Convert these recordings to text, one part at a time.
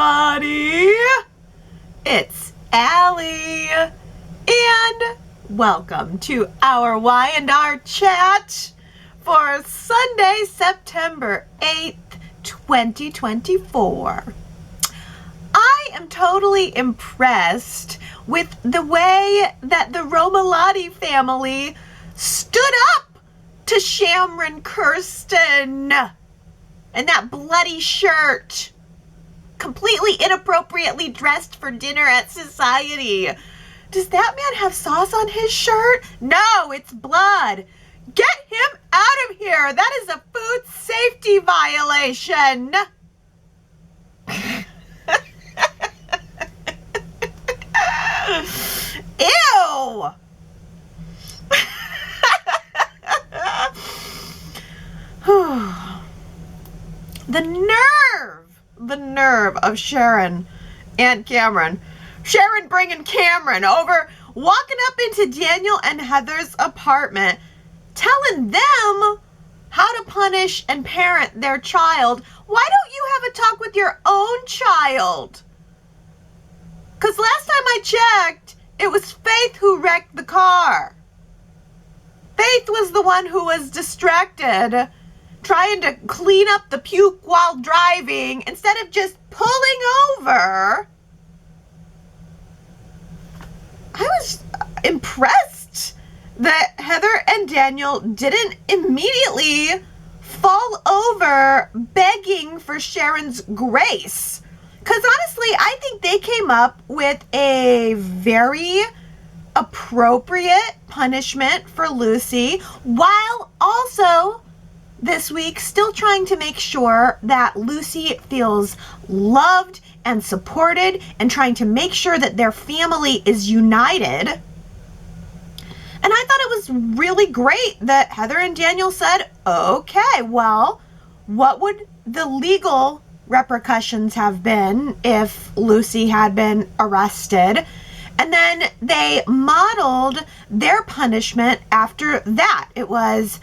everybody. It's Allie, and welcome to our Y&R Chat for Sunday, September 8th, 2024. I am totally impressed with the way that the Romalotti family stood up to Shameron Kirsten and that bloody shirt, completely inappropriately dressed for dinner at society. Does that man have sauce on his shirt? No, it's blood. Get him out of here. That is a food safety violation. Ew. The nerve of Sharon and Cameron. Sharon bringing Cameron over, walking up into Daniel and Heather's apartment, telling them how to punish and parent their child. Why don't you have a talk with your own child? Because last time I checked, it was Faith who wrecked the car. Faith was the one who was distracted, trying to clean up the puke while driving instead of just pulling over. I was impressed that Heather and Daniel didn't immediately fall over begging for Sharon's grace. Because honestly, I think they came up with a very appropriate punishment for Lucy, while also this week still trying to make sure that Lucy feels loved and supported and trying to make sure that their family is united. And I thought it was really great that Heather and Daniel said, okay, well, what would the legal repercussions have been if Lucy had been arrested? And then they modeled their punishment after that. It was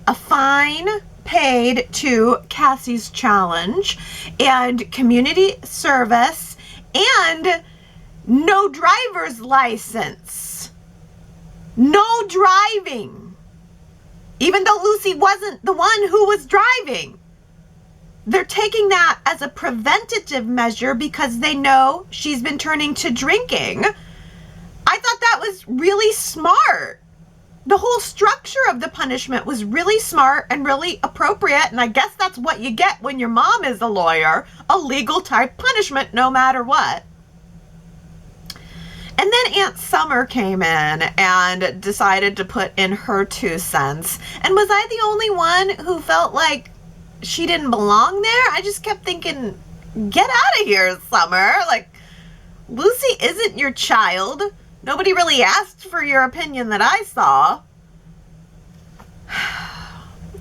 a fine paid to Cassie's challenge and community service and no driver's license. No driving. Even though Lucy wasn't the one who was driving. They're taking that as a preventative measure because they know she's been turning to drinking. I thought that was really smart. The whole structure of the punishment was really smart and really appropriate, and I guess that's what you get when your mom is a lawyer, a legal type punishment no matter what. And then Aunt Summer came in and decided to put in her 2 cents. And was I the only one who felt like she didn't belong there? I just kept thinking, get out of here, Summer. Like, Lucy isn't your child. Nobody really asked for your opinion that I saw.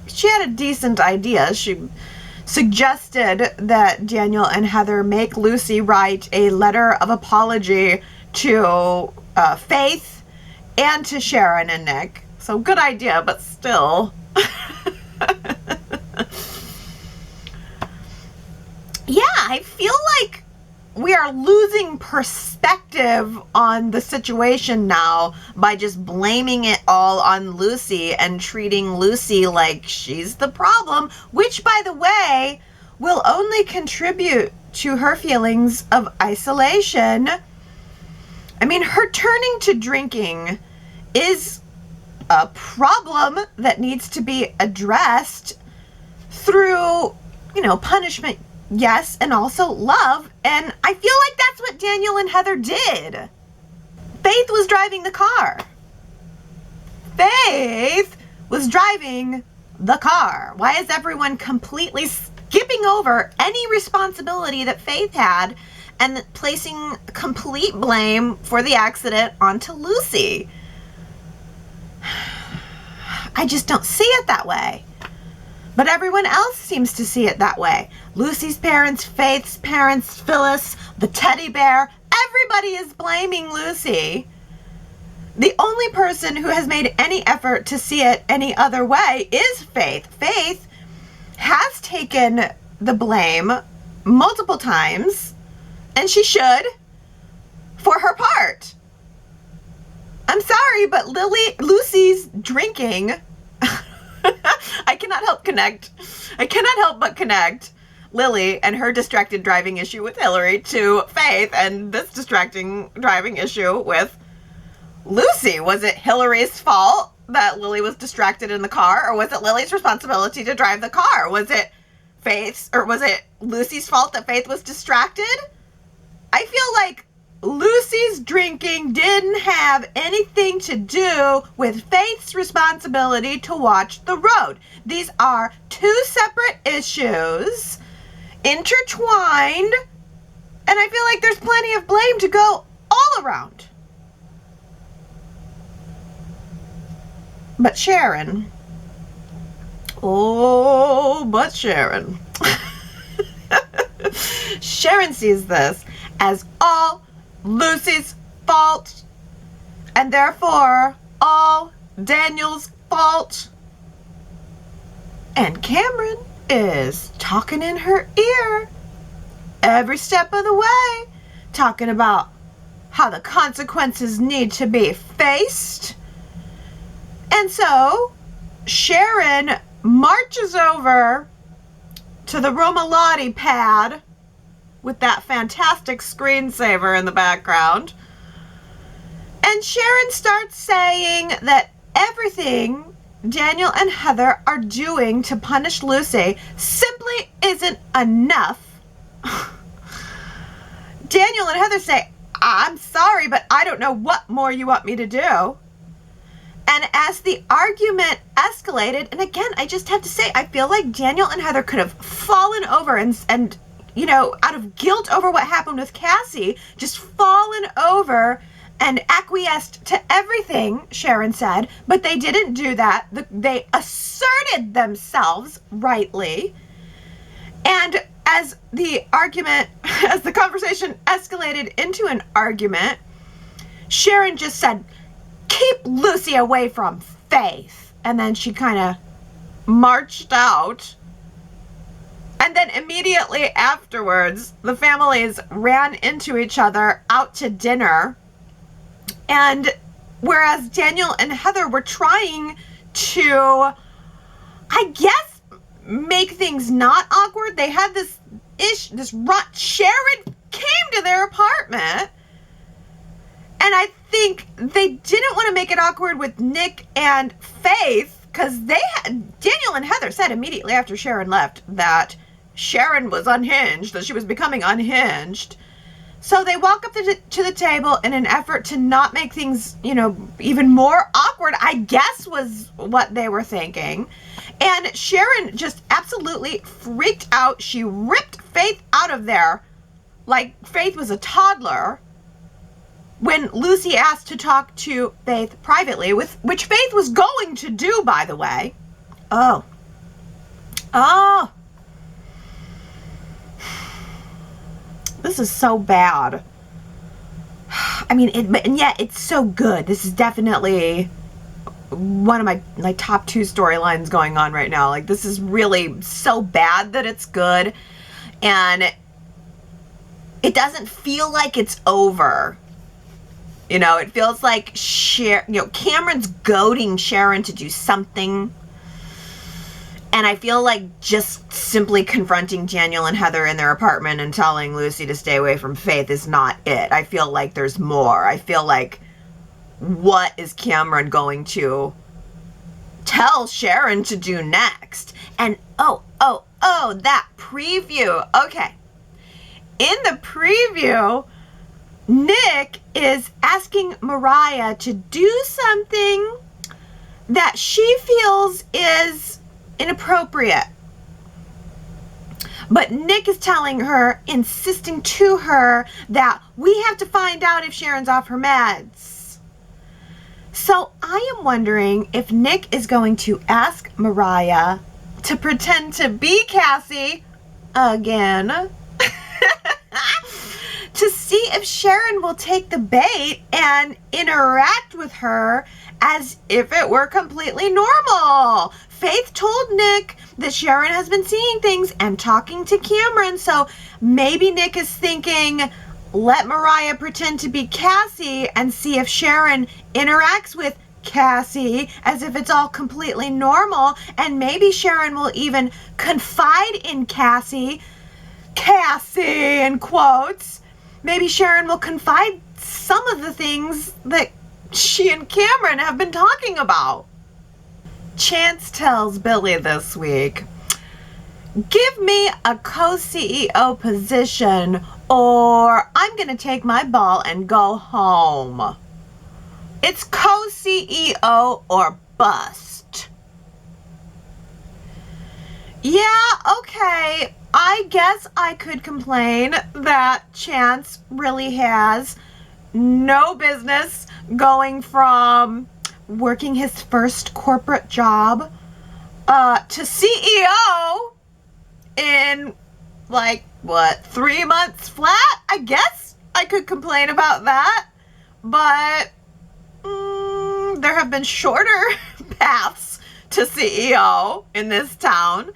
She had a decent idea. She suggested that Daniel and Heather make Lucy write a letter of apology to Faith and to Sharon and Nick. So good idea, but still. Yeah, I feel like we are losing perspective on the situation now by just blaming it all on Lucy and treating Lucy like she's the problem, which, by the way, will only contribute to her feelings of isolation. I mean, her turning to drinking is a problem that needs to be addressed through, punishment. Yes, and also love, and I feel like that's what Daniel and Heather did. Faith was driving the car. Faith was driving the car. Why is everyone completely skipping over any responsibility that Faith had and placing complete blame for the accident onto Lucy? I just don't see it that way. But everyone else seems to see it that way. Lucy's parents, Faith's parents, Phyllis, the teddy bear, everybody is blaming Lucy. The only person who has made any effort to see it any other way is Faith. Faith has taken the blame multiple times And she should, for her part. I'm sorry, but Lucy's drinking. I cannot help but connect Lily and her distracted driving issue with Hillary to Faith and this distracting driving issue with Lucy. Was it Hillary's fault that Lily was distracted in the car, or was it Lily's responsibility to drive the car? Was it Faith's, or was it Lucy's fault that Faith was distracted? I feel like Lucy's drinking didn't have anything to do with Faith's responsibility to watch the road. These are two separate issues, intertwined, and I feel like there's plenty of blame to go all around. But Sharon, Sharon sees this as all Lucy's fault, and therefore all Daniel's fault. And Cameron is talking in her ear every step of the way, talking about how the consequences need to be faced. And so Sharon marches over to the Romalati pad with that fantastic screensaver in the background. And Sharon starts saying that everything Daniel and Heather are doing to punish Lucy simply isn't enough. Daniel and Heather say, I'm sorry, but I don't know what more you want me to do. And as the argument escalated, and again, I just have to say, I feel like Daniel and Heather could have fallen over and you know, out of guilt over what happened with Cassie, just fallen over and acquiesced to everything Sharon said, but they didn't do that. They asserted themselves rightly. And as the conversation escalated into an argument, Sharon just said, keep Lucy away from Faith. And then she kind of marched out. And then immediately afterwards, the families ran into each other out to dinner. And whereas Daniel and Heather were trying to, I guess, make things not awkward, they had this Sharon came to their apartment. And I think they didn't want to make it awkward with Nick and Faith, because Daniel and Heather said immediately after Sharon left that Sharon was unhinged, that she was becoming unhinged. So they walk up to the table in an effort to not make things, you know, even more awkward, I guess was what they were thinking. And Sharon just absolutely freaked out. She ripped Faith out of there like Faith was a toddler when Lucy asked to talk to Faith privately, which Faith was going to do, by the way. Oh. This is so bad. I mean, and yet it's so good. This is definitely one of my top 2 storylines going on right now. Like, this is really so bad that it's good. And it doesn't feel like it's over. You know, it feels like Cameron's goading Sharon to do something. And I feel like just simply confronting Daniel and Heather in their apartment and telling Lucy to stay away from Faith is not it. I feel like there's more. I feel like, what is Cameron going to tell Sharon to do next? And that preview. Okay. In the preview, Nick is asking Mariah to do something that she feels is inappropriate. But Nick is telling her, insisting to her, that we have to find out if Sharon's off her meds. So I am wondering if Nick is going to ask Mariah to pretend to be Cassie again to see if Sharon will take the bait and interact with her as if it were completely normal. Faith told Nick that Sharon has been seeing things and talking to Cameron, so maybe Nick is thinking, let Mariah pretend to be Cassie and see if Sharon interacts with Cassie as if it's all completely normal, and maybe Sharon will even confide in Cassie in quotes. Maybe Sharon will confide some of the things that she and Cameron have been talking about. Chance tells Billy this week, give me a co-CEO position or I'm going to take my ball and go home. It's co-CEO or bust. Yeah, okay. I guess I could complain that Chance really has no business going from working his first corporate job to CEO in 3 months flat. I guess I could complain about that, but there have been shorter paths to CEO in this town.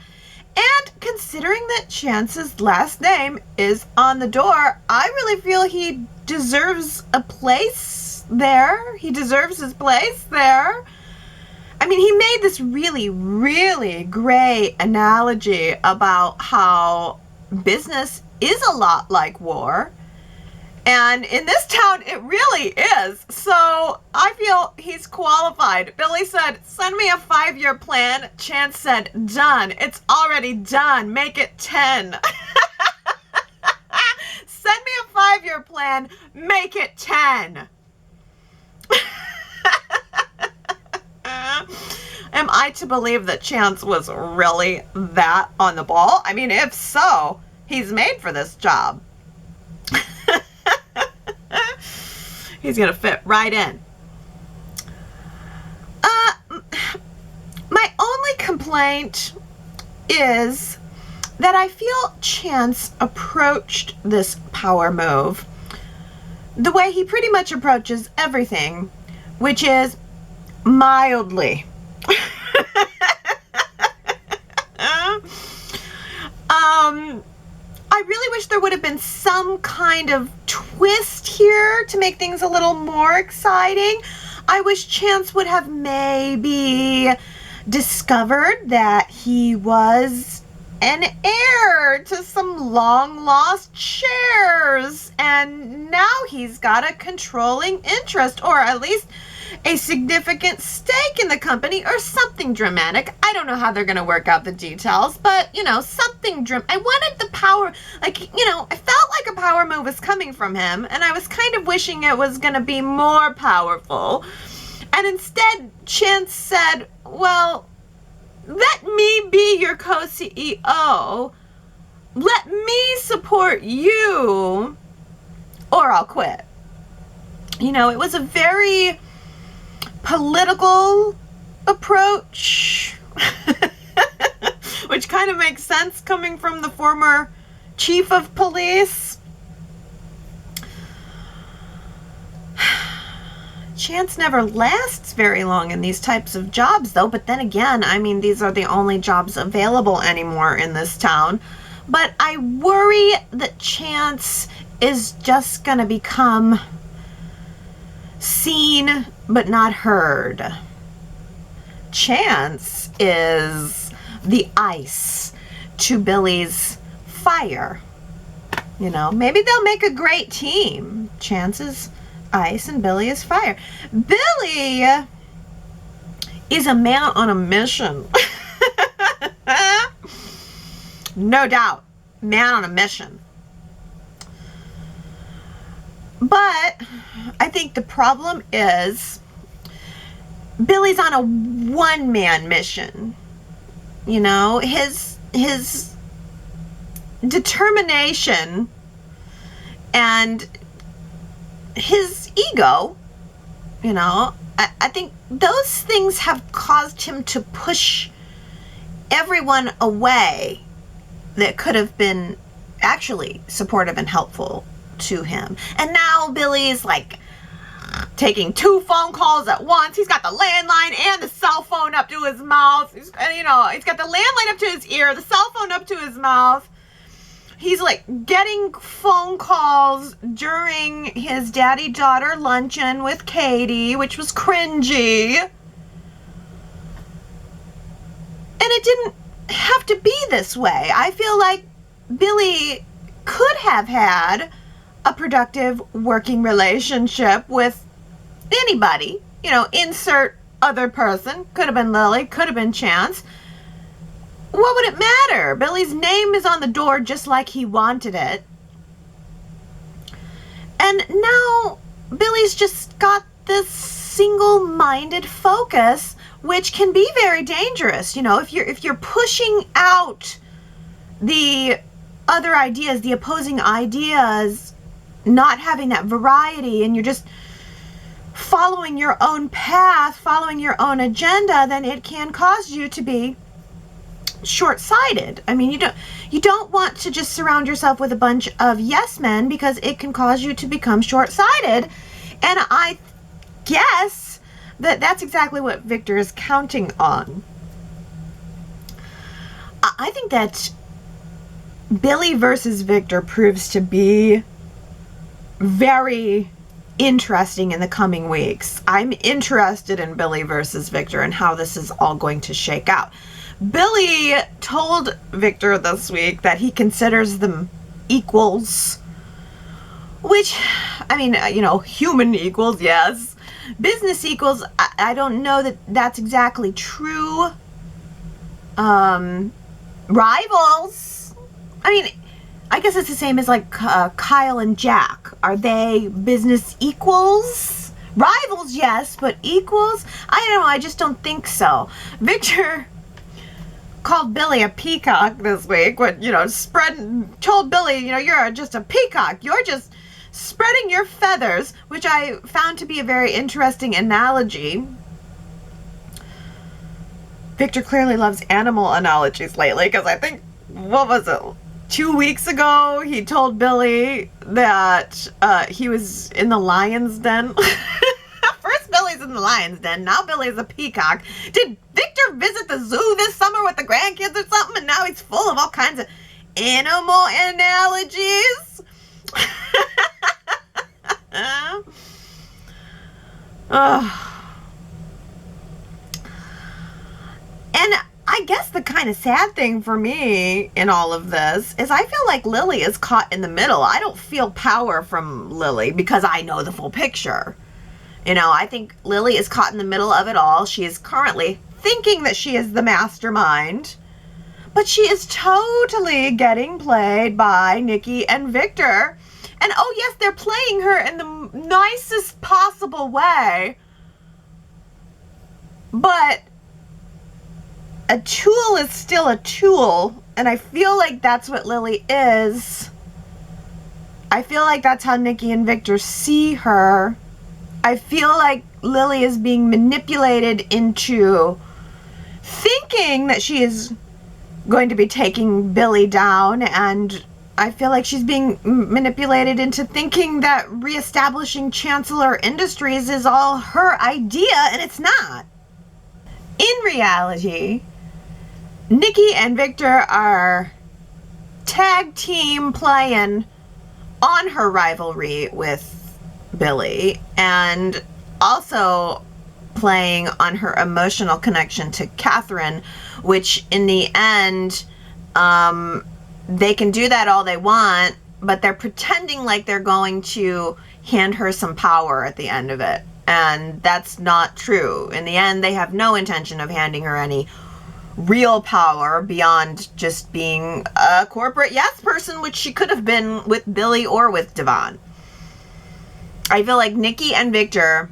And considering that Chance's last name is on the door, I really feel he deserves a place there. He deserves his place there. I mean, he made this really, really great analogy about how business is a lot like war. And in this town, it really is. So I feel he's qualified. Billy said, send me a 5-year plan. Chance said, done. It's already done. Make it 10. Send me a 5-year plan. Make it 10. Am I to believe that Chance was really that on the ball? I mean, if so, he's made for this job. He's going to fit right in. My only complaint is that I feel Chance approached this power move the way he pretty much approaches everything, which is mildly. I really wish there would have been some kind of twist here to make things a little more exciting. I wish Chance would have maybe discovered that he was an heir to some long lost shares and now he's got a controlling interest, or at least a significant stake in the company, or something dramatic. I don't know how they're going to work out the details, but, something I wanted the power, I felt like a power move was coming from him, and I was kind of wishing it was going to be more powerful. And instead, Chance said, well, let me be your co-CEO. Let me support you, or I'll quit. It was a very political approach, which kind of makes sense coming from the former chief of police. Chance never lasts very long in these types of jobs, though. But then again, I mean, these are the only jobs available anymore in this town. But I worry that Chance is just going to become seen but not heard. Chance is the ice to Billy's fire. Maybe they'll make a great team. Chance is ice and Billy is fire. Billy is a man on a mission. No doubt. Man on a mission. But I think the problem is Billy's on a one-man mission. His determination and his ego, I think those things have caused him to push everyone away that could have been actually supportive and helpful to him. And now Billy's taking 2 phone calls at once. He's got the landline and the cell phone up to his mouth. He's got the landline up to his ear, the cell phone up to his mouth. He's like getting phone calls during his daddy-daughter luncheon with Katie, which was cringy. And it didn't have to be this way. I feel like Billy could have had a productive working relationship with anybody. You know, insert other person. Could have been Lily, could have been Chance. What would it matter? Billy's name is on the door just like he wanted it. And now Billy's just got this single-minded focus, which can be very dangerous. You know, if you're pushing out the other ideas, the opposing ideas, not having that variety, and you're just following your own path, following your own agenda, then it can cause you to be short-sighted. I mean, you don't want to just surround yourself with a bunch of yes men, because it can cause you to become short-sighted. And I guess that's exactly what Victor is counting on. I think that Billy versus Victor proves to be very interesting in the coming weeks. I'm interested in Billy versus Victor and how this is all going to shake out. Billy told Victor this week that he considers them equals, which, I mean, you know, human equals, yes. Business equals, I don't know that that's exactly true. Rivals, I mean, I guess it's the same as like Kyle and Jack. Are they business equals? Rivals, yes, but equals? I don't know, I just don't think so. Victor called Billy a peacock this week, when, you know, told Billy, you know, you're just a peacock. You're just spreading your feathers, which I found to be a very interesting analogy. Victor clearly loves animal analogies lately, because I think, what was it, 2 weeks ago, he told Billy that he was in the lion's den. First Billy's in the lion's den, now Billy's a peacock. Did Victor visit the zoo this summer with the grandkids or something, and now he's full of all kinds of animal analogies? And I guess the kind of sad thing for me in all of this is I feel like Lily is caught in the middle. I don't feel power from Lily because I know the full picture. You know, I think Lily is caught in the middle of it all. She is currently thinking that she is the mastermind, but she is totally getting played by Nikki and Victor. And oh yes, they're playing her in the nicest possible way, but a tool is still a tool, and I feel like that's what Lily is. I feel like that's how Nikki and Victor see her. I feel like Lily is being manipulated into thinking that she is going to be taking Billy down, and I feel like she's being manipulated into thinking that reestablishing Chancellor Industries is all her idea, and it's not. In reality, Nikki and Victor are tag team playing on her rivalry with Billy, and also playing on her emotional connection to Katherine, which in the end, they can do that all they want, but they're pretending like they're going to hand her some power at the end of it. And that's not true. In the end, they have no intention of handing her any real power beyond just being a corporate yes person, which she could have been with Billy or with Devon. I feel like Nikki and Victor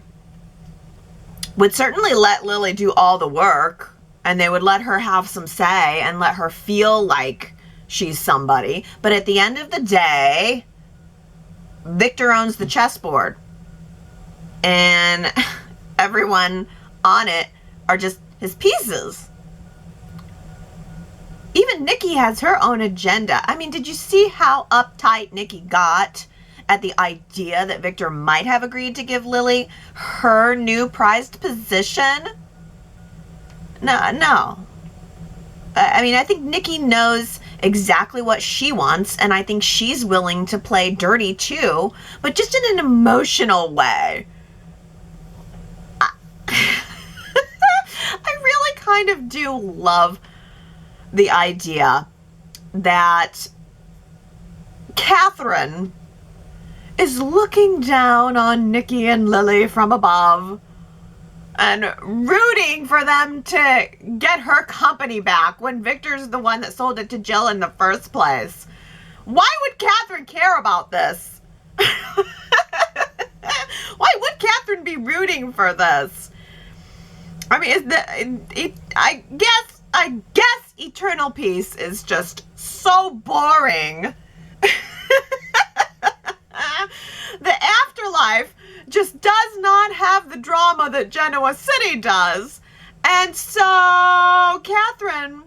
would certainly let Lily do all the work, and they would let her have some say and let her feel like she's somebody. But at the end of the day, Victor owns the chessboard, and everyone on it are just his pieces. Even Nikki has her own agenda. I mean, did you see how uptight Nikki got at the idea that Victor might have agreed to give Lily her new prized position? No. I mean, I think Nikki knows exactly what she wants, and I think she's willing to play dirty too, but just in an emotional way. I really kind of do love the idea that Katherine is looking down on Nikki and Lily from above and rooting for them to get her company back when Victor's the one that sold it to Jill in the first place. Why would Katherine care about this? Why would Katherine be rooting for this? I mean, I guess eternal peace is just so boring. The afterlife just does not have the drama that Genoa City does. And so Katherine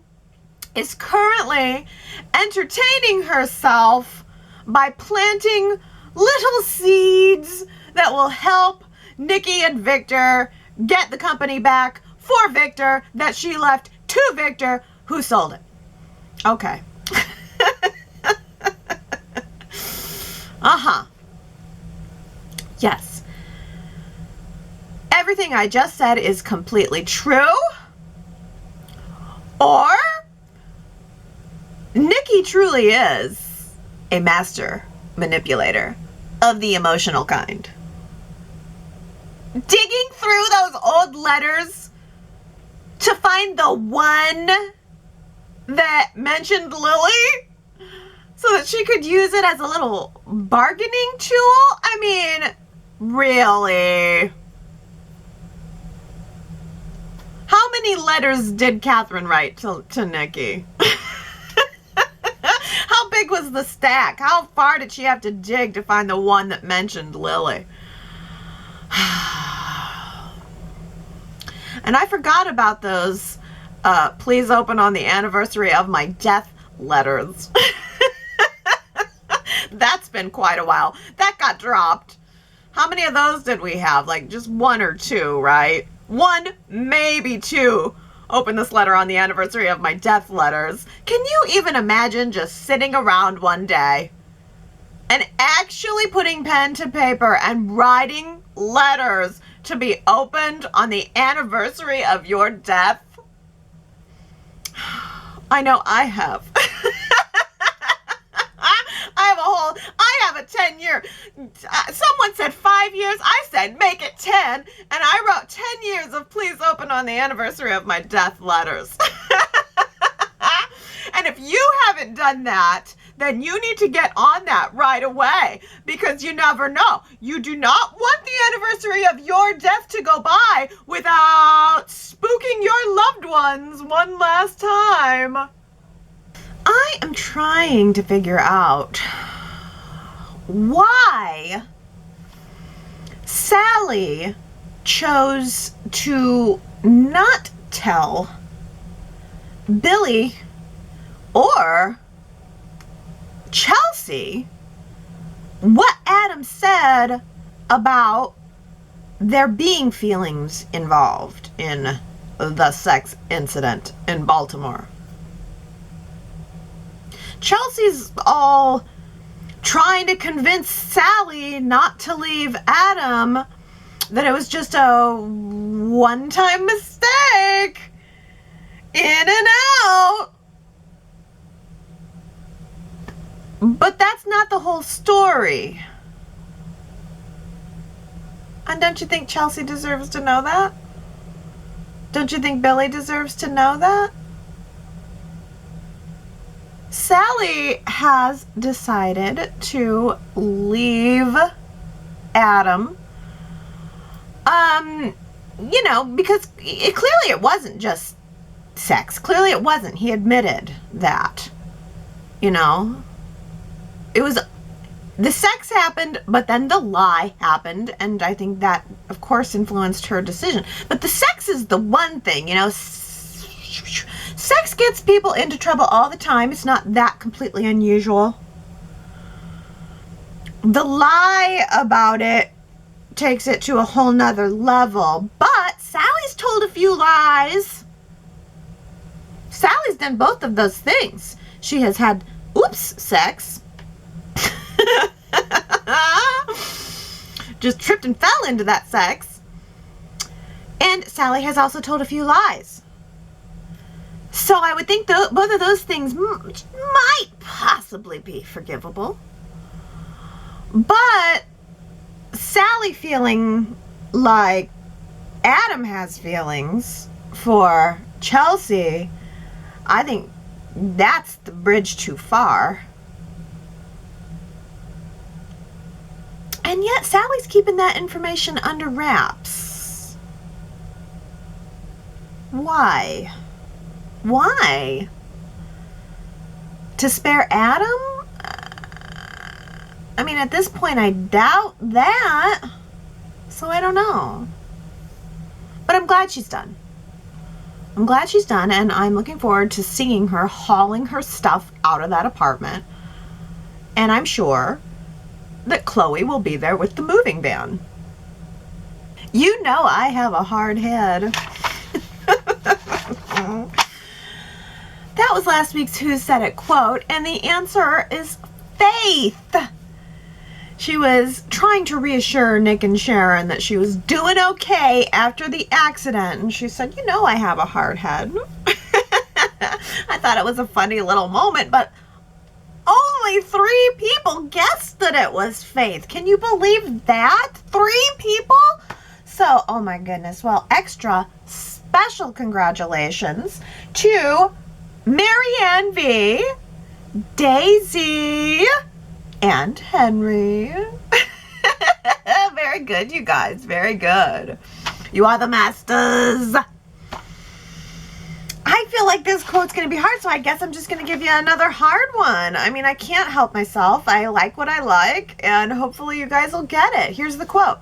is currently entertaining herself by planting little seeds that will help Nikki and Victor get the company back for Victor that she left to Victor, who sold it. Okay. Uh-huh. Yes. Everything I just said is completely true. Or Nikki truly is a master manipulator of the emotional kind. Digging through those old letters to find the one that mentioned Lily so that she could use it as a little bargaining tool? I mean, really? How many letters did Katherine write to Nikki? How big was the stack? How far did she have to dig to find the one that mentioned Lily? And I forgot about those please open on the anniversary of my death letters. That's been quite a while. That got dropped. How many of those did we have? Like just one or two, right? One, maybe two. Open this letter on the anniversary of my death letters. Can you even imagine just sitting around one day and actually putting pen to paper and writing letters to be opened on the anniversary of your death? I know I have. I have a 10-year, someone said 5 years, I said make it 10, and I wrote 10 years of please open on the anniversary of my death letters. And if you haven't done that, then you need to get on that right away, because you never know. You do not want the anniversary of your death to go by without spooking your loved ones one last time. I am trying to figure out why Sally chose to not tell Billy or Chelsea what Adam said about there being feelings involved in the sex incident in Baltimore. Chelsea's all trying to convince Sally not to leave Adam, that it was just a one-time mistake. In and out. But that's not the whole story. And don't you think Chelsea deserves to know that? Don't you think Billy deserves to know that? Sally has decided to leave Adam, because clearly it wasn't just sex. Clearly it wasn't. He admitted that, it was, the sex happened, but then the lie happened, and I think that, of course, influenced her decision. But the sex is the one thing, sex gets people into trouble all the time. It's not that completely unusual. The lie about it takes it to a whole nother level. But Sally's told a few lies. Sally's done both of those things. She has had sex. Just tripped and fell into that sex. And Sally has also told a few lies. So I would think both of those things might possibly be forgivable. But Sally feeling like Adam has feelings for Chelsea, I think that's the bridge too far. And yet Sally's keeping that information under wraps. Why? Why? To spare Adam? I mean, at this point, I doubt that. So I don't know. But I'm glad she's done. I'm glad she's done, and I'm looking forward to seeing her hauling her stuff out of that apartment. And I'm sure that Chloe will be there with the moving van. You know I have a hard head. That was last week's Who Said It quote, and the answer is Faith. She was trying to reassure Nick and Sharon that she was doing okay after the accident, and she said, you know I have a hard head. I thought it was a funny little moment, but only 3 people guessed that it was Faith. Can you believe that? 3 people? So, oh my goodness. Well, extra special congratulations to Marianne V, Daisy, and Henry. Very good, you guys. Very good. You are the masters. I feel like this quote's going to be hard, so I guess I'm just going to give you another hard one. I mean, I can't help myself. I like what I like, and hopefully you guys will get it. Here's the quote.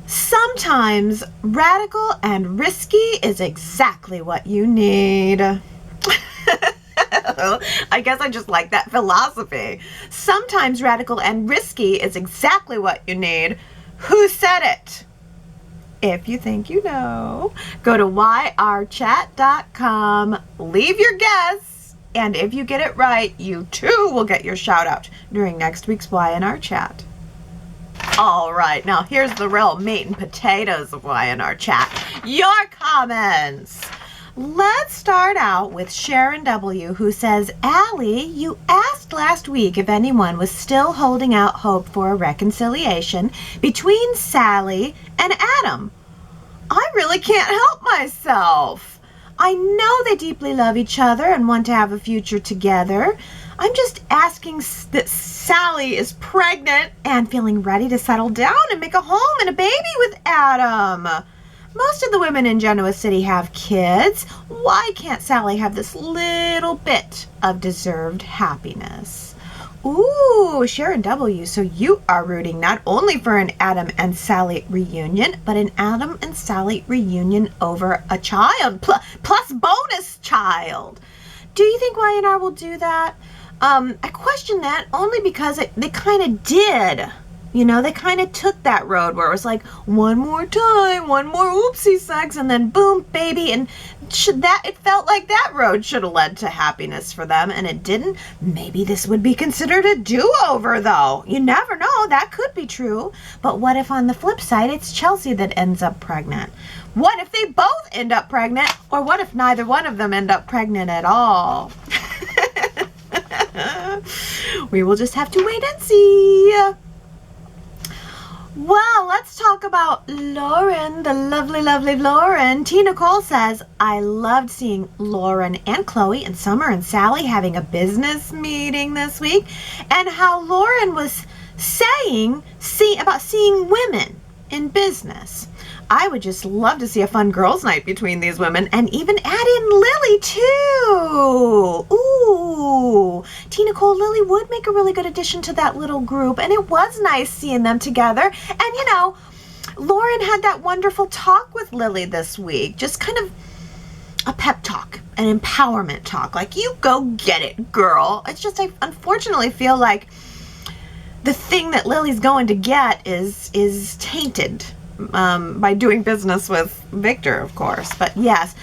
Sometimes radical and risky is exactly what you need. I guess I just like that philosophy. Sometimes radical and risky is exactly what you need. Who said it? If you think you know, go to yrchat.com, leave your guess, and if you get it right, you too will get your shout out during next week's Y&R Chat. All right, now here's the real meat and potatoes of Y&R Chat. Your comments. Let's start out with Sharon W., who says, Allie, you asked last week if anyone was still holding out hope for a reconciliation between Sally and Adam. I really can't help myself. I know they deeply love each other and want to have a future together. I'm just asking that Sally is pregnant and feeling ready to settle down and make a home and a baby with Adam. Most of the women in Genoa City have kids. Why can't Sally have this little bit of deserved happiness? Ooh, Sharon W., so you are rooting not only for an Adam and Sally reunion, but an Adam and Sally reunion over a child, plus bonus child. Do you think Y&R will do that? I question that only because they kind of did. You know, they kind of took that road where it was like, one more time, one more oopsie sex, and then boom, baby. And it felt like that road should have led to happiness for them, and it didn't. Maybe this would be considered a do-over, though. You never know. That could be true. But what if on the flip side, it's Chelsea that ends up pregnant? What if they both end up pregnant? Or what if neither one of them end up pregnant at all? We will just have to wait and see. Well, let's talk about Lauren, the lovely, lovely Lauren. T. Nicole says, I loved seeing Lauren and Chloe and Summer and Sally having a business meeting this week, and how Lauren was saying about seeing women in business. I would just love to see a fun girls' night between these women, and even add in Lily too. Ooh, T. Nicole, Lily would make a really good addition to that little group, and it was nice seeing them together. And you know, Lauren had that wonderful talk with Lily this week, just kind of a pep talk, an empowerment talk, like, you go get it, girl. It's just, I unfortunately feel like the thing that Lily's going to get is tainted by doing business with Victor, of course. But yes,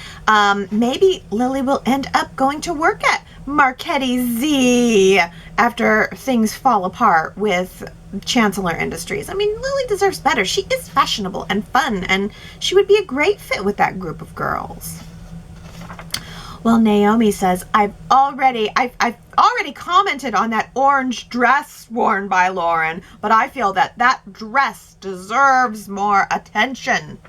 maybe Lily will end up going to work at Marchetti Z after things fall apart with Chancellor Industries. I mean, Lily deserves better. She is fashionable and fun, and she would be a great fit with that group of girls. Well, Naomi says, I've already commented on that orange dress worn by Lauren, but I feel that dress deserves more attention.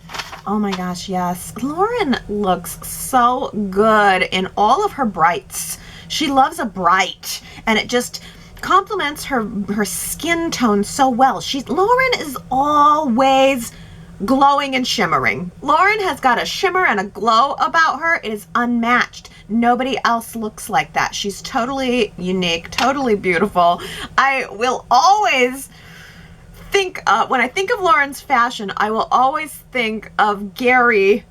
Oh my gosh, yes. Lauren looks so good in all of her brights. She loves a bright, and it just complements her skin tone so well. Lauren is always glowing and shimmering. Lauren has got a shimmer and a glow about her. It is unmatched. Nobody else looks like that. She's totally unique, totally beautiful. I will always think, when I think of Lauren's fashion, I will always think of Gary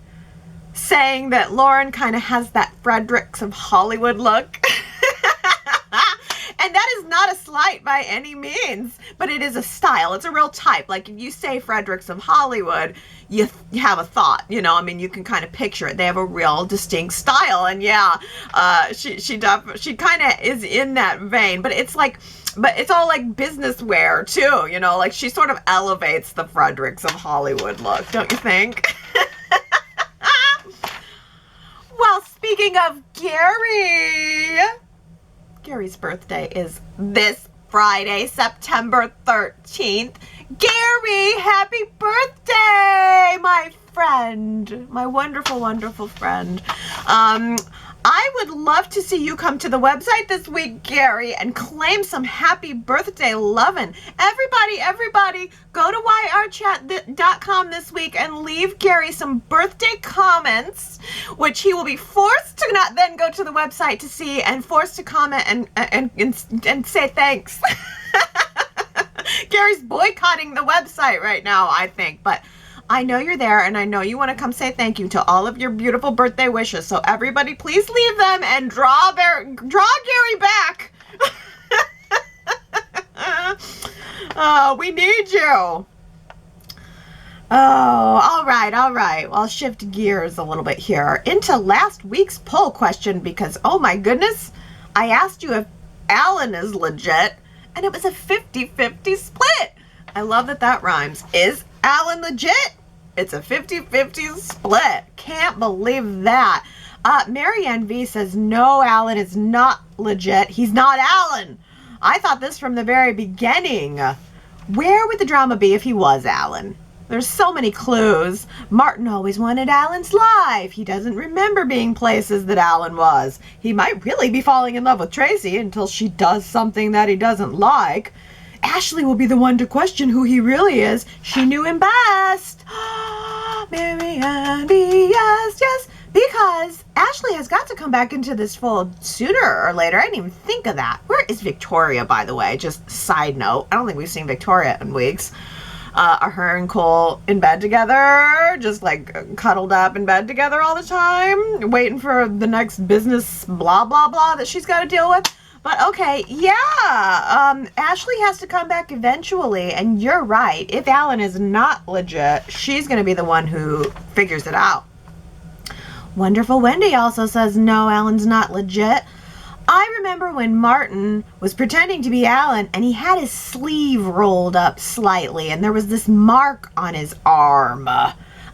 saying that Lauren kind of has that Fredericks of Hollywood look. And that is not a slight by any means, but it is a style. It's a real type. Like if you say Fredericks of Hollywood, you have a thought, you know, I mean, you can kind of picture it. They have a real distinct style. And yeah, she kind of is in that vein, but it's all like business wear too, you know, like she sort of elevates the Fredericks of Hollywood look, don't you think? Well, speaking of Gary's birthday is this Friday, September 13th. Gary, happy birthday, my friend, my wonderful, wonderful friend. I would love to see you come to the website this week, Gary, and claim some happy birthday lovin'. Everybody, go to yrchat.com this week and leave Gary some birthday comments, which he will be forced to not then go to the website to see and forced to comment and say thanks. Gary's boycotting the website right now, I think, but I know you're there, and I know you want to come say thank you to all of your beautiful birthday wishes. So everybody, please leave them and draw Gary back. We need you. Oh, all right. Well, I'll shift gears a little bit here into last week's poll question because, oh my goodness, I asked you if Alan is legit, and it was a 50-50 split. I love that rhymes. Is Alan legit? It's a 50-50 split. Can't believe that. Marianne V says, no, Alan is not legit. He's not Alan. I thought this from the very beginning. Where would the drama be if he was Alan? There's so many clues. Martin always wanted Alan's life. He doesn't remember being places that Alan was. He might really be falling in love with Tracy until she does something that he doesn't like. Ashley will be the one to question who he really is. She knew him best. Marianne B, yes, because Ashley has got to come back into this fold sooner or later. I didn't even think of that. Where is Victoria, by the way? Just side note. I don't think we've seen Victoria in weeks. Are her and Cole in bed together? Just like cuddled up in bed together all the time? Waiting for the next business blah, blah, blah that she's got to deal with? But okay, yeah, Ashley has to come back eventually, and you're right. If Alan is not legit, she's going to be the one who figures it out. Wonderful Wendy also says, no, Alan's not legit. I remember when Martin was pretending to be Alan, and he had his sleeve rolled up slightly, and there was this mark on his arm.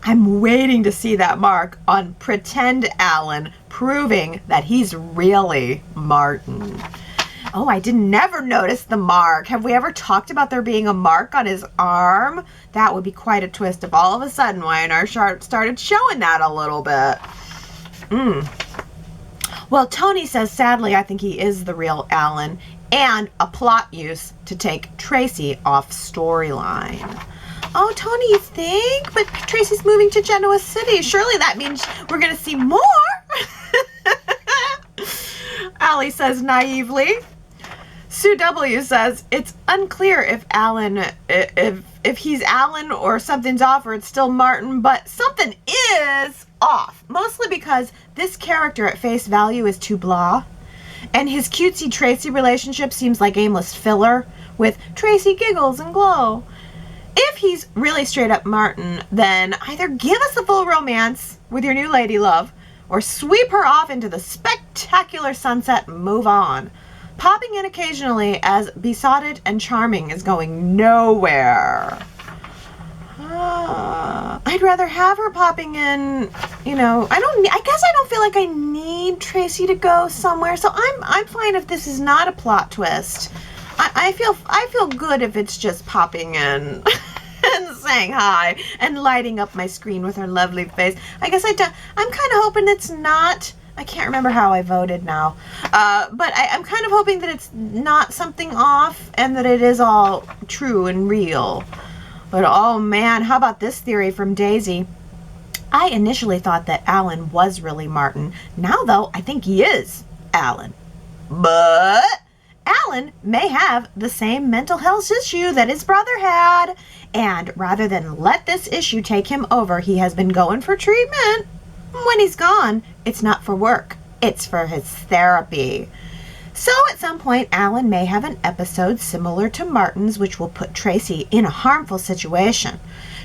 I'm waiting to see that mark on pretend Alan, proving that he's really Martin. Oh, I never noticed the mark. Have we ever talked about there being a mark on his arm? That would be quite a twist if all of a sudden Y&R Chat started showing that a little bit. Well, Tony says, sadly, I think he is the real Alan, and a plot use to take Tracy off storyline. Oh, Tony, you think? But Tracy's moving to Genoa City. Surely that means we're going to see more. Allie says naively. Sue W says, it's unclear if Alan, if he's Alan or something's off or it's still Martin, but something is off. Mostly because this character at face value is too blah. And his cutesy Tracy relationship seems like aimless filler with Tracy giggles and glow. If he's really straight up Martin, then either give us a full romance with your new lady love, or sweep her off into the spectacular sunset and move on. Popping in occasionally as besotted and charming is going nowhere. I'd rather have her popping in, I guess I don't feel like I need Tracy to go somewhere, so I'm fine if this is not a plot twist. I feel good if it's just popping in and saying hi and lighting up my screen with her lovely face. I guess I'm kind of hoping it's not. I can't remember how I voted now, but I'm kind of hoping that it's not something off and that it is all true and real. But oh man, how about this theory from Daisy? I initially thought that Alan was really Martin. Now though, I think he is Alan. But Alan may have the same mental health issue that his brother had. And rather than let this issue take him over, he has been going for treatment. When he's gone, it's not for work. It's for his therapy. So at some point, Alan may have an episode similar to Martin's, which will put Tracy in a harmful situation.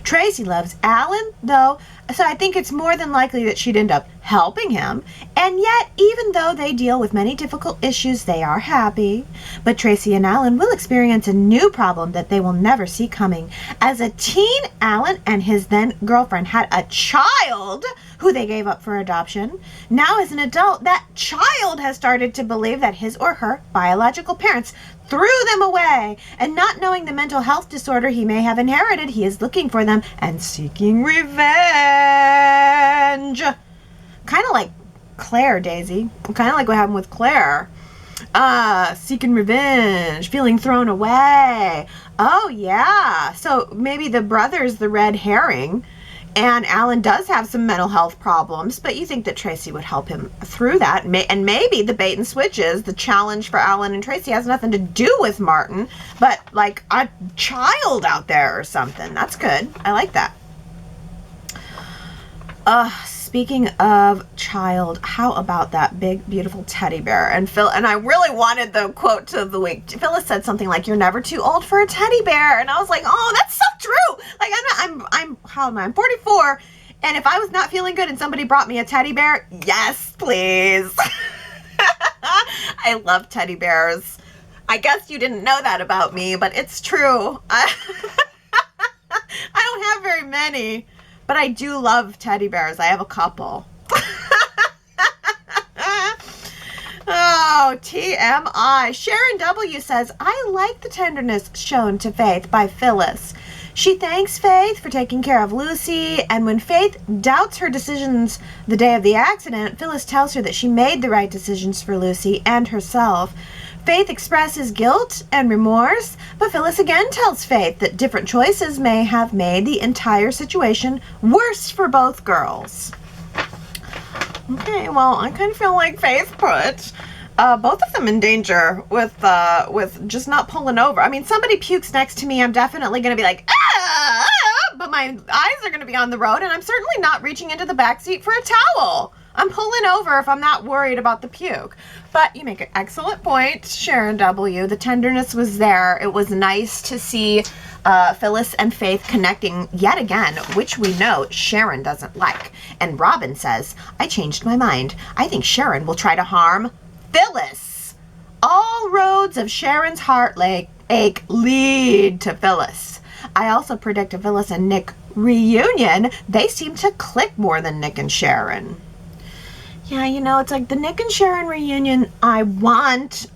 Tracy loves Alan, though, so I think it's more than likely that she'd end up helping him. And yet, even though they deal with many difficult issues, they are happy. But Tracy and Alan will experience a new problem that they will never see coming. As a teen, Alan and his then-girlfriend had a child who they gave up for adoption. Now, as an adult, that child has started to believe that his or her biological parents threw them away, and not knowing the mental health disorder he may have inherited, he is looking for them and seeking revenge. Kind of like Claire, Daisy. Kind of like what happened with Claire. Seeking revenge, feeling thrown away. Oh, yeah. So maybe the brother's the red herring, and Alan does have some mental health problems, but you think that Tracy would help him through that. And maybe the bait and switch is the challenge for Alan and Tracy has nothing to do with Martin, but like a child out there or something. That's good. I like that. Speaking of child, how about that big, beautiful teddy bear? And I really wanted the quote of the week. Phyllis said something like, "You're never too old for a teddy bear." And I was like, oh, that's so true. Like, how am I? I'm 44. And if I was not feeling good and somebody brought me a teddy bear, yes, please. I love teddy bears. I guess you didn't know that about me, but it's true. I don't have very many. But I do love teddy bears. I have a couple. Oh, TMI. Sharon W. says, I like the tenderness shown to Faith by Phyllis. She thanks Faith for taking care of Lucy, and when Faith doubts her decisions the day of the accident, Phyllis tells her that she made the right decisions for Lucy and herself. Faith expresses guilt and remorse, but Phyllis again tells Faith that different choices may have made the entire situation worse for both girls. Okay, well, I kind of feel like Faith put both of them in danger with just not pulling over. I mean, somebody pukes next to me, I'm definitely going to be like, ah, but my eyes are going to be on the road, and I'm certainly not reaching into the back seat for a towel. I'm pulling over if I'm not worried about the puke. But you make an excellent point, Sharon W. The tenderness was there. It was nice to see Phyllis and Faith connecting yet again, which we know Sharon doesn't like. And Robin says, I changed my mind. I think Sharon will try to harm Phyllis. All roads of Sharon's heartache lead to Phyllis. I also predict a Phyllis and Nick reunion. They seem to click more than Nick and Sharon. Yeah, it's like the Nick and Sharon reunion I want.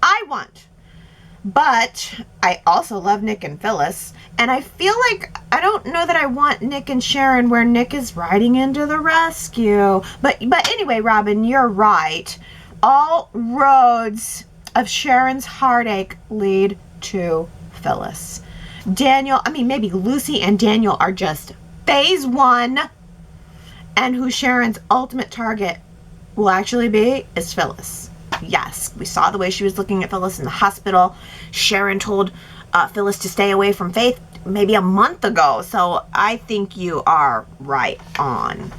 But I also love Nick and Phyllis. And I feel like I don't know that I want Nick and Sharon where Nick is riding into the rescue. But anyway, Robin, you're right. All roads of Sharon's heartache lead to Phyllis. Maybe Lucy and Daniel are just phase one. And who Sharon's ultimate target will actually be is Phyllis. Yes, we saw the way she was looking at Phyllis in the hospital. Sharon told Phyllis to stay away from Faith maybe a month ago. So I think you are right on.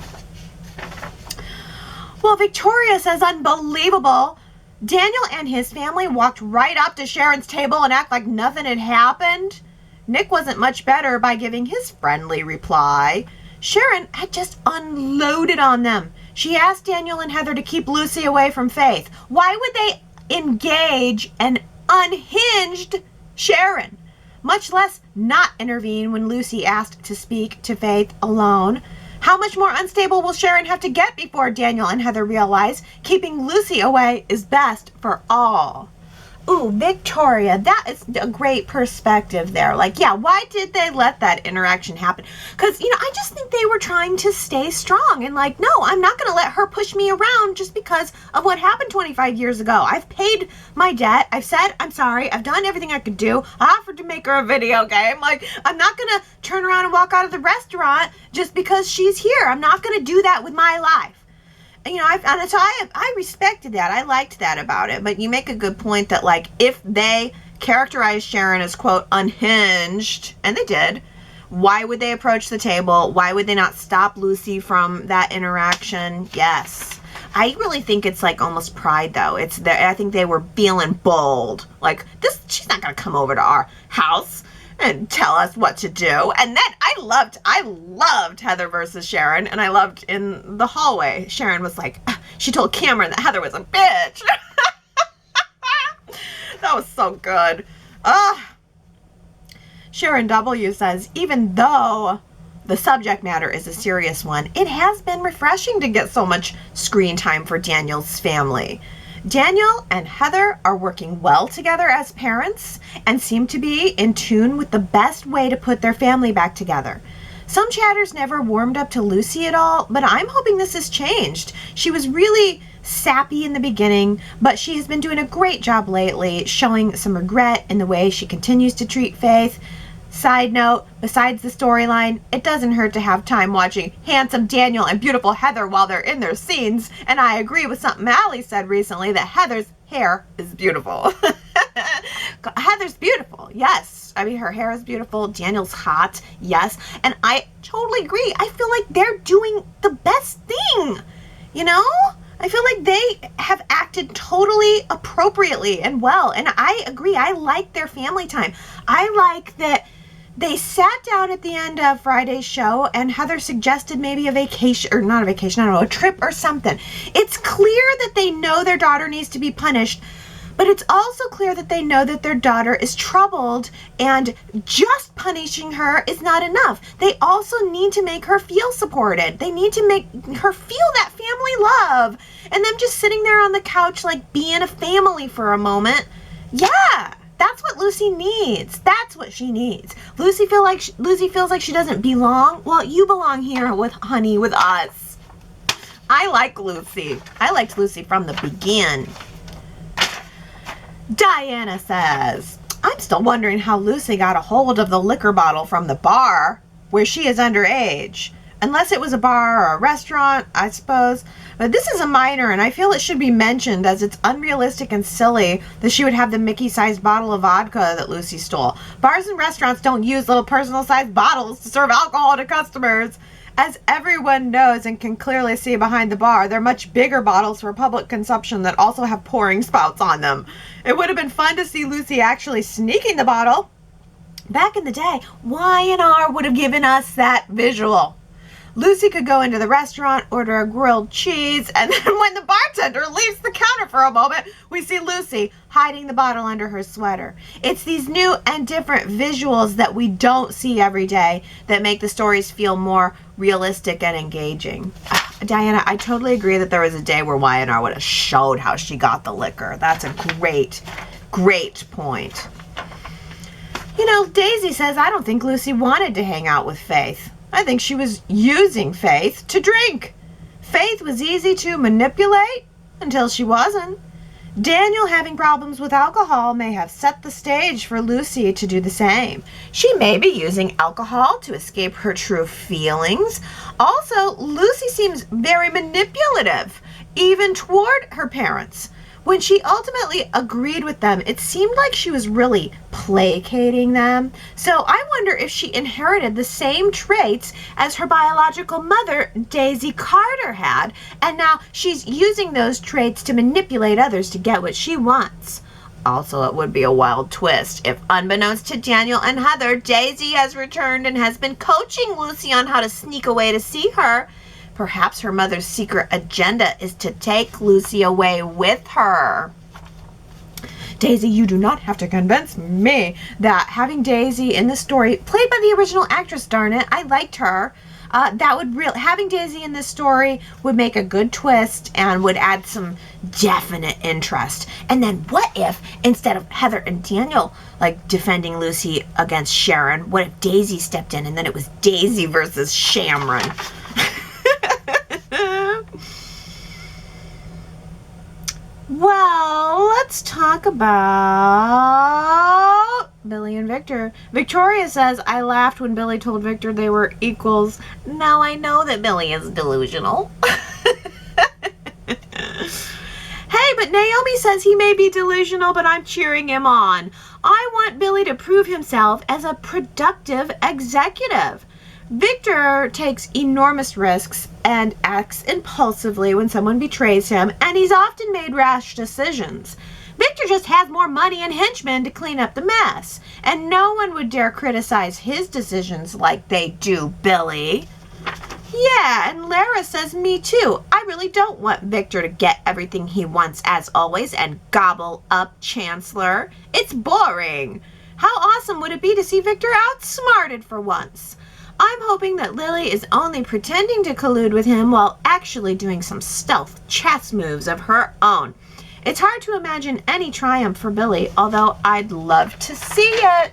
Well, Victoria says, unbelievable. Daniel and his family walked right up to Sharon's table and act like nothing had happened. Nick wasn't much better by giving his friendly reply. Sharon had just unloaded on them. She asked Daniel and Heather to keep Lucy away from Faith. Why would they engage an unhinged Sharon, much less not intervene when Lucy asked to speak to Faith alone? How much more unstable will Sharon have to get before Daniel and Heather realize keeping Lucy away is best for all? Ooh, Victoria, that is a great perspective there. Like, yeah, why did they let that interaction happen? Because, I just think they were trying to stay strong and like, no, I'm not going to let her push me around just because of what happened 25 years ago. I've paid my debt. I've said I'm sorry. I've done everything I could do. I offered to make her a video game. Like, I'm not going to turn around and walk out of the restaurant just because she's here. I'm not going to do that with my life. I respected that. I liked that about it. But you make a good point that, like, if they characterized Sharon as, quote, unhinged, and they did, why would they approach the table? Why would they not stop Lucy from that interaction? Yes. I really think it's, like, almost pride, though. I think they were feeling bold. Like, she's not going to come over to our house and tell us what to do. And then I loved Heather versus Sharon, and I loved in the hallway, Sharon was like, she told Cameron that Heather was a bitch. That was so good. Sharon W. says, even though the subject matter is a serious one, it has been refreshing to get so much screen time for Daniel's family. Daniel and Heather are working well together as parents and seem to be in tune with the best way to put their family back together. Some chatters never warmed up to Lucy at all, but I'm hoping this has changed. She was really sappy in the beginning, but she has been doing a great job lately, showing some regret in the way she continues to treat Faith. Side note, besides the storyline, it doesn't hurt to have time watching handsome Daniel and beautiful Heather while they're in their scenes, and I agree with something Allie said recently that Heather's hair is beautiful. Heather's beautiful, yes. I mean, her hair is beautiful. Daniel's hot, yes. And I totally agree. I feel like they're doing the best thing, I feel like they have acted totally appropriately and well, and I agree. I like their family time. I like that they sat down at the end of Friday's show and Heather suggested maybe a vacation, or not a vacation, I don't know, a trip or something. It's clear that they know their daughter needs to be punished, but it's also clear that they know that their daughter is troubled and just punishing her is not enough. They also need to make her feel supported. They need to make her feel that family love. And them just sitting there on the couch like being a family for a moment. Yeah. That's what Lucy needs. That's what she needs. Lucy feels like she doesn't belong. Well, you belong here with us. I like Lucy. I liked Lucy from the beginning. Diana says, I'm still wondering how Lucy got a hold of the liquor bottle from the bar where she is underage. Unless it was a bar or a restaurant, I suppose. But this is a minor, and I feel it should be mentioned as it's unrealistic and silly that she would have the Mickey-sized bottle of vodka that Lucy stole. Bars and restaurants don't use little personal-sized bottles to serve alcohol to customers. As everyone knows and can clearly see behind the bar, they're much bigger bottles for public consumption that also have pouring spouts on them. It would have been fun to see Lucy actually sneaking the bottle. Back in the day, Y&R would have given us that visual. Lucy could go into the restaurant, order a grilled cheese, and then when the bartender leaves the counter for a moment, we see Lucy hiding the bottle under her sweater. It's these new and different visuals that we don't see every day that make the stories feel more realistic and engaging. Diana, I totally agree that there was a day where Y&R would have showed how she got the liquor. That's a great, great point. Daisy says, I don't think Lucy wanted to hang out with Faith. I think she was using Faith to drink. Faith was easy to manipulate until she wasn't. Daniel having problems with alcohol may have set the stage for Lucy to do the same. She may be using alcohol to escape her true feelings. Also, Lucy seems very manipulative, even toward her parents. When she ultimately agreed with them, it seemed like she was really placating them. So I wonder if she inherited the same traits as her biological mother, Daisy Carter, had, and now she's using those traits to manipulate others to get what she wants. Also, it would be a wild twist if, unbeknownst to Daniel and Heather, Daisy has returned and has been coaching Lucy on how to sneak away to see her. Perhaps her mother's secret agenda is to take Lucy away with her. Daisy, you do not have to convince me that having Daisy in the story, played by the original actress, darn it, I liked her. Having Daisy in this story would make a good twist and would add some definite interest. And then what if, instead of Heather and Daniel like defending Lucy against Sharon, what if Daisy stepped in and then it was Daisy versus Shameron? Well, let's talk about Billy and Victor. Victoria says, I laughed when Billy told Victor they were equals. Now I know that Billy is delusional. Hey, but Naomi says he may be delusional, but I'm cheering him on. I want Billy to prove himself as a productive executive. Victor takes enormous risks and acts impulsively when someone betrays him, and he's often made rash decisions. Victor just has more money and henchmen to clean up the mess, and no one would dare criticize his decisions like they do Billy. Yeah, and Lara says, me too. I really don't want Victor to get everything he wants as always and gobble up Chancellor. It's boring. How awesome would it be to see Victor outsmarted for once? I'm hoping that Lily is only pretending to collude with him while actually doing some stealth chess moves of her own. It's hard to imagine any triumph for Billy, although I'd love to see it.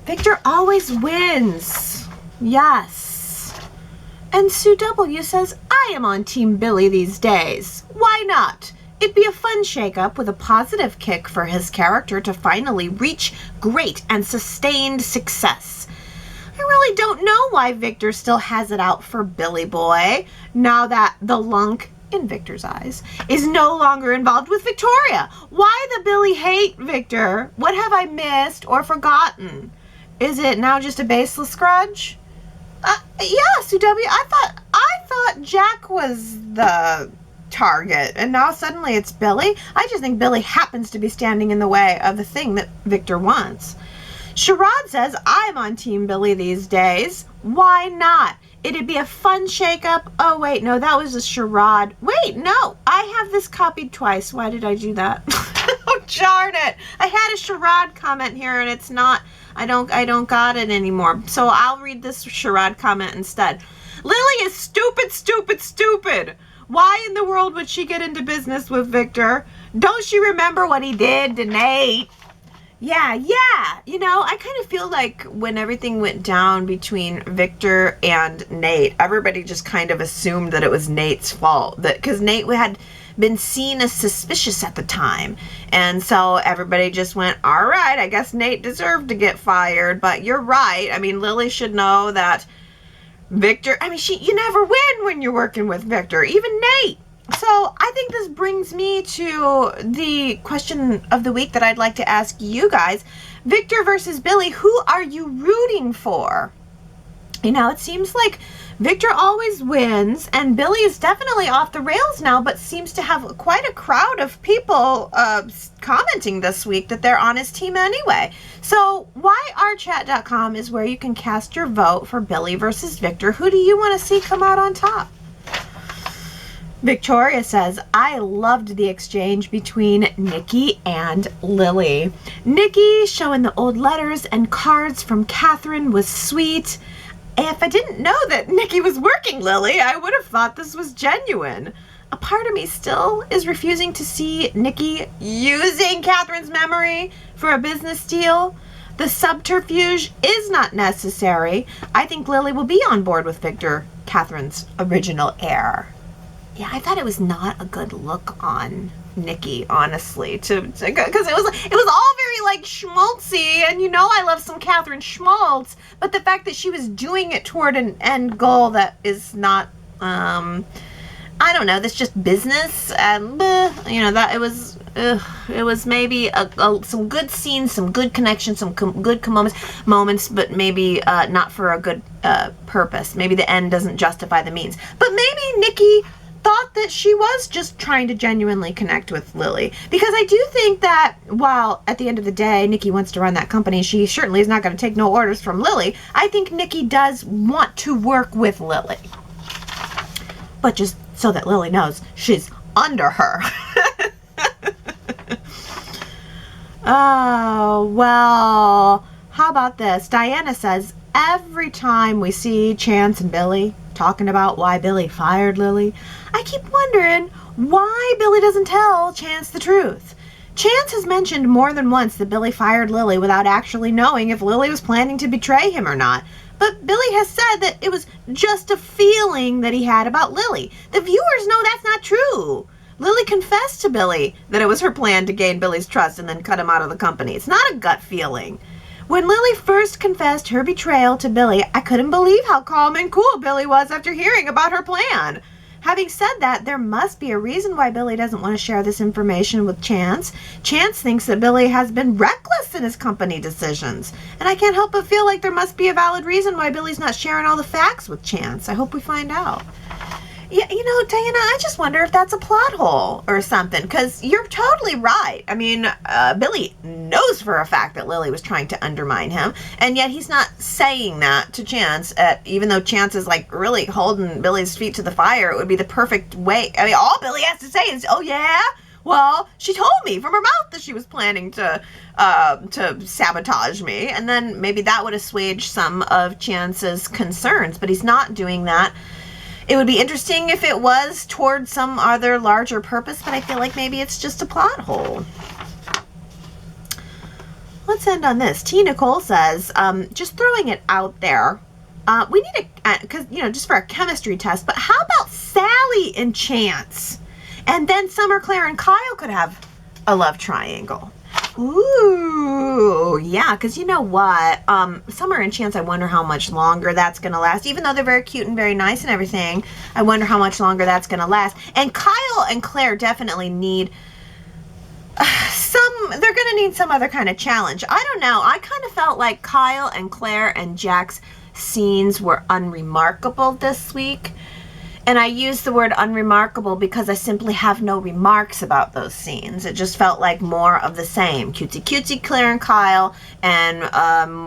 Victor always wins. Yes. And Sue W says, I am on Team Billy these days. Why not? It'd be a fun shake-up with a positive kick for his character to finally reach great and sustained success. I really don't know why Victor still has it out for Billy Boy, now that the lunk, in Victor's eyes, is no longer involved with Victoria. Why the Billy hate, Victor? What have I missed or forgotten? Is it now just a baseless grudge? Yeah, Sue W, I thought Jack was the target, and now suddenly it's Billy. I just think Billy happens to be standing in the way of the thing that Victor wants. Sherrod says, I'm on Team Billy these days. Why not? It'd be a fun shake-up. Oh, wait, no, that was a Sherrod. Wait, no, I have this copied twice. Why did I do that? Oh, darn it. I had a Sherrod comment here, and it's not, I don't got it anymore. So I'll read this Sherrod comment instead. Lily is stupid, stupid, stupid. Why in the world would she get into business with Victor? Don't she remember what he did to Nate? Yeah. You know, I kind of feel like when everything went down between Victor and Nate, everybody just kind of assumed that it was Nate's fault. Because Nate had been seen as suspicious at the time. And so everybody just went, all right, I guess Nate deserved to get fired. But you're right. I mean, Lily should know that Victor, I mean, you never win when you're working with Victor, even Nate. So I think this brings me to the question of the week that I'd like to ask you guys. Victor versus Billy, who are you rooting for? You know, it seems like Victor always wins, and Billy is definitely off the rails now, but seems to have quite a crowd of people commenting this week that they're on his team anyway. So YRChat.com is where you can cast your vote for Billy versus Victor. Who do you want to see come out on top? Victoria says, I loved the exchange between Nikki and Lily. Nikki showing the old letters and cards from Katherine was sweet. If I didn't know that Nikki was working Lily, I would have thought this was genuine. A part of me still is refusing to see Nikki using Katherine's memory for a business deal. The subterfuge is not necessary. I think Lily will be on board with Victor, Katherine's original heir. Yeah, I thought it was not a good look on Nikki, honestly, because it was all very like schmaltzy, and you know I love some Katherine schmaltz, but the fact that she was doing it toward an end goal that is not, I don't know, that's just business, and you know, that it was maybe some good scenes, some good connections, some good moments, but maybe not for a good purpose. Maybe the end doesn't justify the means, but maybe Nikki thought that she was just trying to genuinely connect with Lily. Because I do think that while at the end of the day, Nikki wants to run that company, she certainly is not going to take no orders from Lily. I think Nikki does want to work with Lily. But just so that Lily knows she's under her. Oh, well, how about this? Diana says, every time we see Chance and Billy talking about why Billy fired Lily, I keep wondering why Billy doesn't tell Chance the truth. Chance has mentioned more than once that Billy fired Lily without actually knowing if Lily was planning to betray him or not. But Billy has said that it was just a feeling that he had about Lily. The viewers know that's not true. Lily confessed to Billy that it was her plan to gain Billy's trust and then cut him out of the company. It's not a gut feeling. When Lily first confessed her betrayal to Billy, I couldn't believe how calm and cool Billy was after hearing about her plan. Having said that, there must be a reason why Billy doesn't want to share this information with Chance. Chance thinks that Billy has been reckless in his company decisions. And I can't help but feel like there must be a valid reason why Billy's not sharing all the facts with Chance. I hope we find out. Yeah, you know, Diana, I just wonder if that's a plot hole or something, because you're totally right. I mean, Billy knows for a fact that Lily was trying to undermine him, and yet he's not saying that to Chance, even though Chance is, like, really holding Billy's feet to the fire. It would be the perfect way. I mean, all Billy has to say is, oh, yeah? Well, she told me from her mouth that she was planning to sabotage me, and then maybe that would assuage some of Chance's concerns, but he's not doing that. It would be interesting if it was towards some other larger purpose, but I feel like maybe it's just a plot hole. Let's end on this. T. Nicole says, just throwing it out there, we need because, you know, just for a chemistry test, but how about Sally and Chance? And then Summer, Claire, and Kyle could have a love triangle. Ooh, yeah, because you know what? Summer and Chance, I wonder how much longer that's going to last. Even though they're very cute and very nice and everything, I wonder how much longer that's going to last. And Kyle and Claire definitely need they're going to need some other kind of challenge. I don't know. I kind of felt like Kyle and Claire and Jack's scenes were unremarkable this week. And I use the word unremarkable because I simply have no remarks about those scenes. It just felt like more of the same. Cutesy Claire and Kyle, and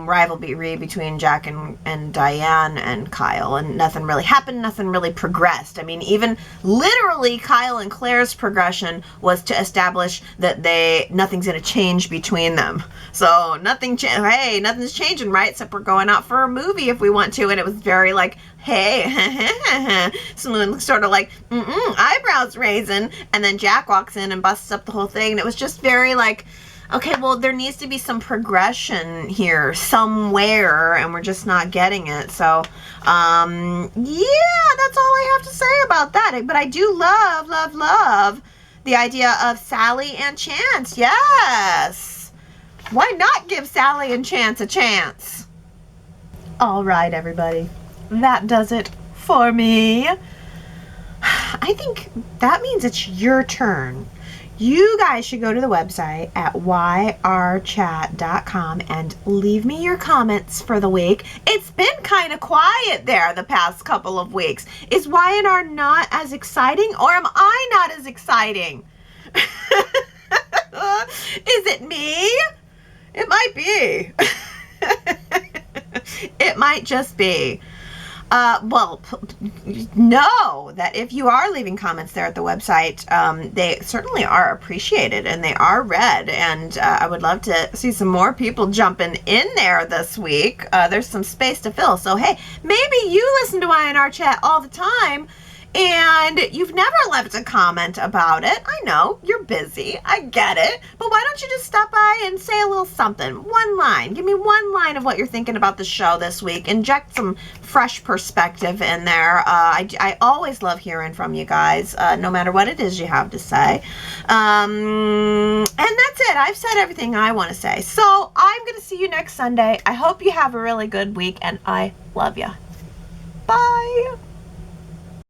rivalry between Jack and Diane and Kyle. And nothing really happened, nothing really progressed. I mean, even literally Kyle and Claire's progression was to establish that nothing's going to change between them. So nothing's changing, right? Except we're going out for a movie if we want to. And it was very like, hey, someone sort of like, eyebrows raising, and then Jack walks in and busts up the whole thing, and it was just very like, okay, well, there needs to be some progression here somewhere, and we're just not getting it. So, yeah, that's all I have to say about that. But I do love the idea of Sally and Chance. Yes. Why not give Sally and Chance a chance? All right, everybody. That does it for me. I think that means it's your turn. You guys should go to the website at yrchat.com and leave me your comments for the week. It's been kind of quiet there the past couple of weeks. Is Y&R not as exciting, or am I not as exciting? Is it me? It might be. It might just be. Well, know that if you are leaving comments there at the website, they certainly are appreciated and they are read. And I would love to see some more people jumping in there this week. There's some space to fill. So, hey, maybe you listen to Y&R Chat all the time and you've never left a comment about it. I know, you're busy. I get it. But why don't you just stop by and say a little something? One line. Give me one line of what you're thinking about the show this week. Inject some fresh perspective in there. I always love hearing from you guys, no matter what it is you have to say. And that's it. I've said everything I want to say. So I'm going to see you next Sunday. I hope you have a really good week, and I love you. Bye.